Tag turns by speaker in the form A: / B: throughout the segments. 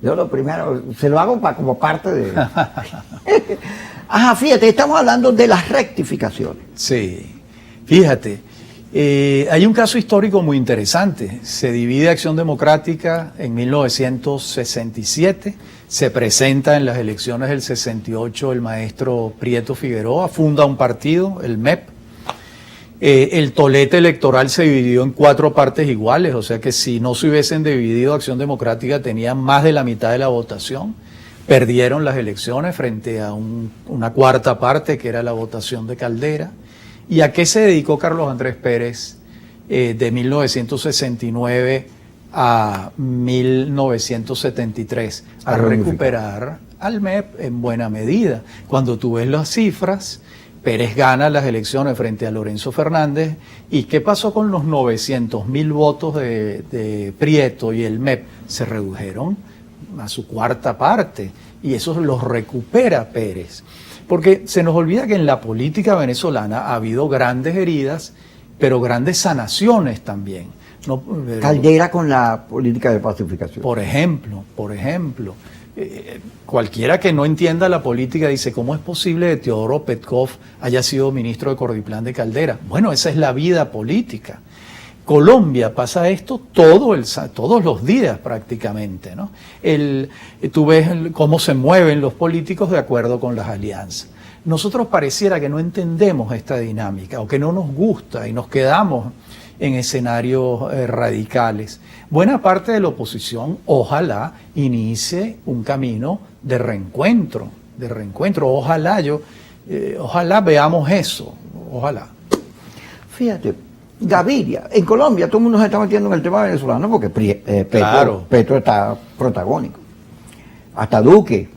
A: Yo lo primero, se lo hago como parte de... Ajá, fíjate, estamos hablando de las rectificaciones.
B: Sí, fíjate, hay un caso histórico muy interesante. Se divide Acción Democrática en 1967, se presenta en las elecciones del 68 el maestro Prieto Figueroa, funda un partido, el MEP. El tolete electoral se dividió en 4 partes iguales, o sea que si no se hubiesen dividido, Acción Democrática tenía más de la mitad de la votación. Perdieron las elecciones frente a una cuarta parte, que era la votación de Caldera. ¿Y a qué se dedicó Carlos Andrés Pérez de 1969 a 1973? A recuperar al MEP en buena medida. Cuando tú ves las cifras, Pérez gana las elecciones frente a Lorenzo Fernández. ¿Y qué pasó con los 900.000 votos de Prieto y el MEP? Se redujeron a su cuarta parte, y eso los recupera Pérez. Porque se nos olvida que en la política venezolana ha habido grandes heridas, pero grandes sanaciones también.
A: Caldera con la política de pacificación.
B: Por ejemplo, cualquiera que no entienda la política dice, ¿cómo es posible que Teodoro Petkov haya sido ministro de Cordiplán de Caldera? Bueno, esa es la vida política. Colombia pasa esto todos los días prácticamente, ¿no? Tú ves cómo se mueven los políticos de acuerdo con las alianzas. Nosotros pareciera que no entendemos esta dinámica o que no nos gusta y nos quedamos en escenarios radicales. Buena parte de la oposición ojalá inicie un camino de reencuentro. Ojalá veamos eso, ojalá.
A: Fíjate, Gaviria, en Colombia todo el mundo se está metiendo en el tema venezolano porque Petro está protagónico. Hasta Duque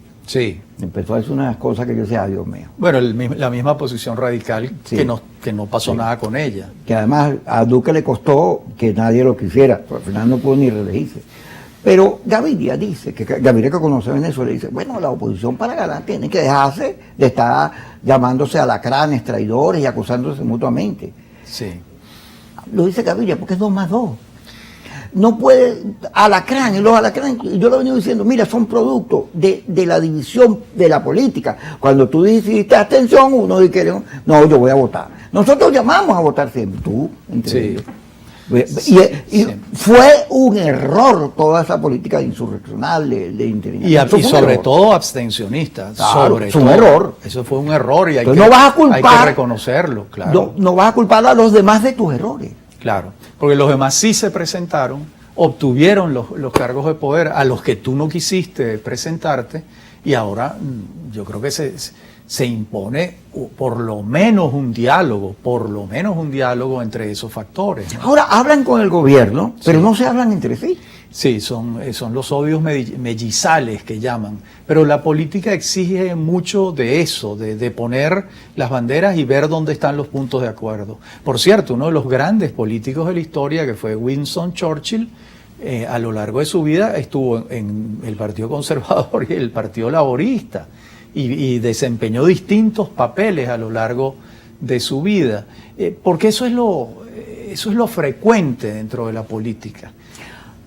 A: empezó a decir unas cosas que yo decía, Dios mío.
B: Bueno, la misma posición radical que no pasó nada con ella.
A: Que además a Duque le costó que nadie lo quisiera, pero al final no pudo ni reelegirse. Pero Gaviria dice, Gaviria que conoce Venezuela, dice, bueno, la oposición para ganar tiene que dejarse de estar llamándose alacranes, traidores y acusándose mutuamente.
B: Sí.
A: Lo dice Gaviria porque es 2 más 2. No puede, los alacranes, yo lo he venido diciendo, mira, son producto de la división de la política. Cuando tú dices abstención, uno dice, no, yo voy a votar. Nosotros llamamos a votar siempre, tú, entre ellos. Y fue un error toda esa política insurreccional de intervención.
B: Y sobre todo abstencionista.
A: Claro, es un error.
B: Eso fue un error y hay que reconocerlo, claro.
A: No vas a culpar a los demás de tus errores.
B: Claro, porque los demás sí se presentaron, obtuvieron los cargos de poder a los que tú no quisiste presentarte, y ahora yo creo que se impone por lo menos un diálogo entre esos factores, ¿no?
A: Ahora hablan con el gobierno, pero no se hablan entre sí.
B: Sí, son los odios mellizales que llaman, pero la política exige mucho de eso, de poner las banderas y ver dónde están los puntos de acuerdo. Por cierto, uno de los grandes políticos de la historia, que fue Winston Churchill, a lo largo de su vida estuvo en el Partido Conservador y el Partido Laborista, y desempeñó distintos papeles a lo largo de su vida, porque eso es lo frecuente dentro de la política.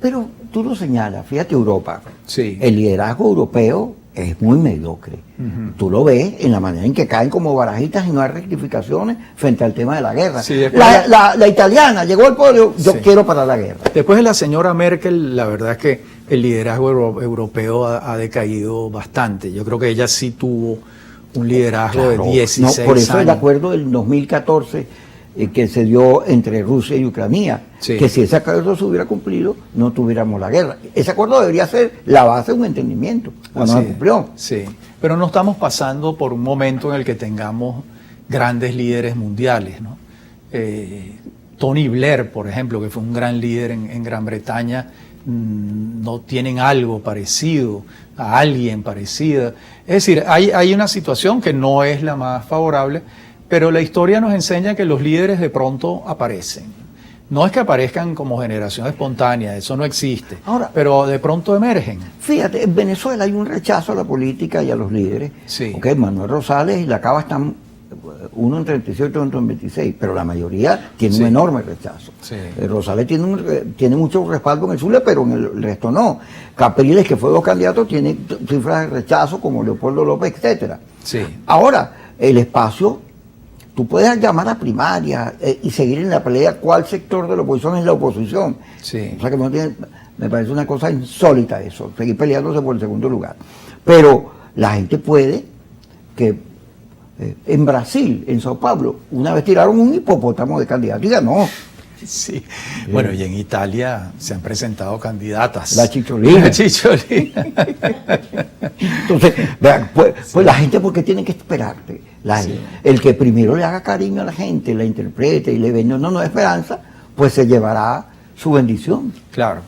A: Pero tú lo señalas, fíjate Europa,
B: Sí.
A: El liderazgo europeo es muy mediocre. Tú lo ves en la manera en que caen como barajitas y no hay rectificaciones frente al tema de la guerra.
B: Sí,
A: la italiana llegó al podio, yo quiero parar la guerra.
B: Después de la señora Merkel, la verdad es que el liderazgo europeo ha decaído bastante. Yo creo que ella sí tuvo un liderazgo de 16 años.
A: Por eso el acuerdo del 2014 que se dio entre Rusia y Ucrania, que si ese acuerdo se hubiera cumplido, no tuviéramos la guerra. Ese acuerdo debería ser la base de un entendimiento, cuando se cumplió.
B: Sí, pero no estamos pasando por un momento en el que tengamos grandes líderes mundiales, ¿no? Tony Blair, por ejemplo, que fue un gran líder en Gran Bretaña, no tienen algo parecido, a alguien parecido. Es decir, hay una situación que no es la más favorable, pero la historia nos enseña que los líderes de pronto aparecen. No es que aparezcan como generación espontánea, eso no existe, pero de pronto emergen.
A: Fíjate, en Venezuela hay un rechazo a la política y a los líderes.
B: Sí.
A: Okay, Manuel Rosales y la Cava están uno en 37 y otro en 26, pero la mayoría tiene
B: Sí.
A: un enorme rechazo.
B: Sí.
A: Rosales tiene mucho respaldo en el Zulia, pero en el resto no. Capriles, que fue 2 candidatos, tiene cifras de rechazo como Leopoldo López, etcétera.
B: Sí.
A: Ahora, el espacio, tú puedes llamar a primaria y seguir en la pelea cuál sector de la oposición es la oposición.
B: Sí.
A: O sea que me parece una cosa insólita eso, seguir peleándose por el segundo lugar. Pero la gente puede que en Brasil, en Sao Paulo, una vez tiraron un hipopótamo de candidato y ganó.
B: Sí. Bueno, y en Italia se han presentado candidatas.
A: La Chicholina.
B: La Chicholina.
A: Entonces, vean, pues la gente, porque tiene que esperarte.
B: Sí.
A: El que primero le haga cariño a la gente, la interprete y le vende una nueva esperanza, pues se llevará su bendición.
B: Claro.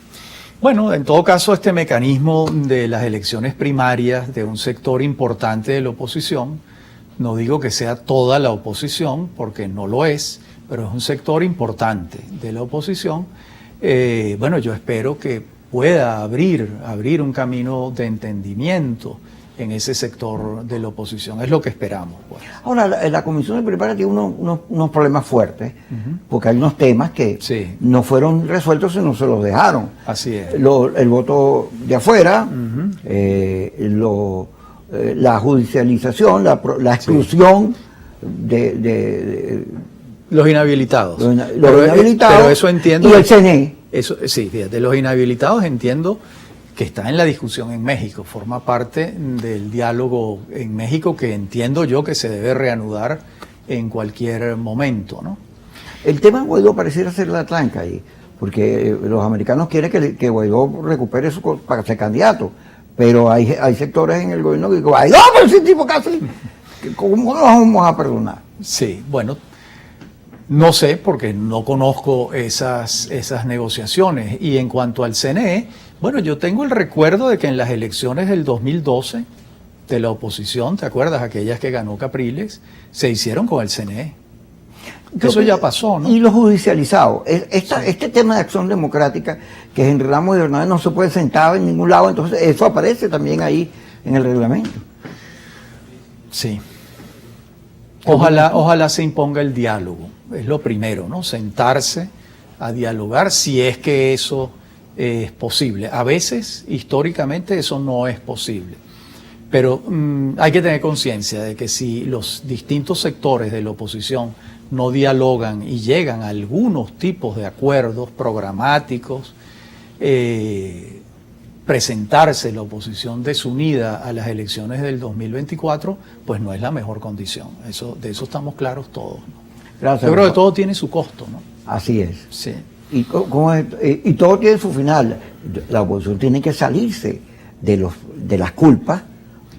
B: Bueno, en todo caso, este mecanismo de las elecciones primarias de un sector importante de la oposición, no digo que sea toda la oposición, porque no lo es, pero es un sector importante de la oposición. Bueno, yo espero que pueda abrir un camino de entendimiento en ese sector de la oposición. Es lo que esperamos, pues.
A: Ahora, la comisión de primaria tiene unos problemas fuertes, porque hay unos temas que
B: Sí.
A: no fueron resueltos y no se los dejaron.
B: Así es.
A: El voto de afuera, la judicialización, la exclusión de
B: Los inhabilitados.
A: los
B: Pero,
A: inhabilitados
B: pero eso entiendo.
A: y el CNE.
B: Eso, sí, fíjate, los inhabilitados entiendo que está en la discusión en México, forma parte del diálogo en México que entiendo yo que se debe reanudar en cualquier momento, ¿no?
A: El tema de Guaidó pareciera ser la tranca ahí, porque los americanos quieren que Guaidó recupere para ser candidato, pero hay sectores en el gobierno que dicen, Guaidó, pero ese tipo casi, ¿cómo nos vamos a perdonar?
B: Sí, bueno, no sé porque no conozco esas negociaciones. Y en cuanto al CNE, bueno, yo tengo el recuerdo de que en las elecciones del 2012 de la oposición, ¿te acuerdas? Aquellas que ganó Capriles, se hicieron con el CNE. Eso ya pasó, ¿no?
A: Y lo judicializado. Este tema de acción democrática, que en Ramos de Hernández no se puede sentar en ningún lado, entonces eso aparece también ahí en el reglamento.
B: Sí. Ojalá se imponga el diálogo. Es lo primero, ¿no? Sentarse a dialogar si es que eso es posible. A veces, históricamente, eso no es posible. Pero hay que tener conciencia de que si los distintos sectores de la oposición no dialogan y llegan a algunos tipos de acuerdos programáticos, presentarse la oposición desunida a las elecciones del 2024, pues no es la mejor condición. De eso estamos claros todos, ¿no?
A: Gracias.
B: Yo creo que todo tiene su costo, ¿no?
A: Así es.
B: Sí.
A: Y todo tiene su final. La oposición tiene que salirse de las culpas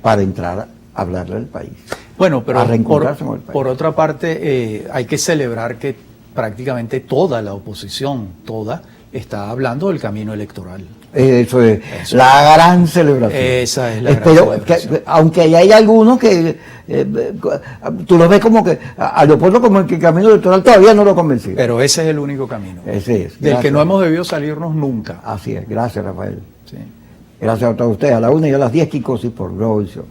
A: para entrar a hablarle al país.
B: Bueno, pero
A: a reencontrarse con el país.
B: por otra parte, hay que celebrar que prácticamente toda la oposición, está hablando del camino electoral.
A: Eso es la gran celebración.
B: Esa es la gran
A: Espero
B: celebración.
A: aunque hay algunos que tú lo ves como que a Leopoldo como el que camino electoral todavía no lo convenció.
B: Pero ese es el único camino.
A: Ese es.
B: Del
A: Gracias.
B: que no hemos debido salirnos nunca.
A: Así es. Gracias, Rafael.
B: Sí.
A: Gracias a todos ustedes. A la 1 y a las 10, Kikosis por Globovisión.